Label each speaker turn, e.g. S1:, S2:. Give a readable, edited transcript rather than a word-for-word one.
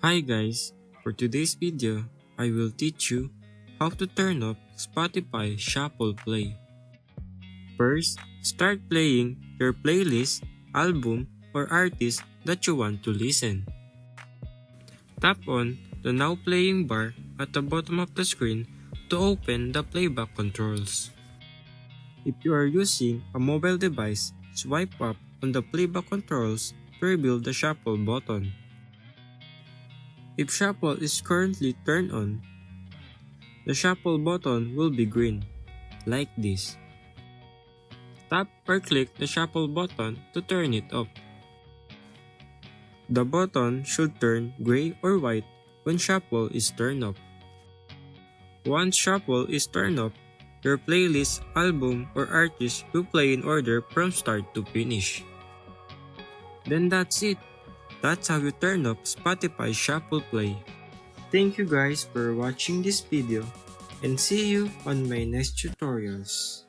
S1: Hi guys, for today's video, I will teach you how to turn off Spotify Shuffle Play. First, start playing your playlist, album, or artist that you want to listen. Tap on the Now Playing bar at the bottom of the screen to open the playback controls. If you are using a mobile device, swipe up on the playback controls to reveal the shuffle button. If shuffle is currently turned on, the shuffle button will be green, like this. Tap or click the shuffle button to turn it off. The button should turn gray or white when shuffle is turned off. Once shuffle is turned off, your playlist, album, or artist will play in order from start to finish. Then that's it. That's how you turn off Spotify Shuffle Play. Thank you guys for watching this video and see you on my next tutorials.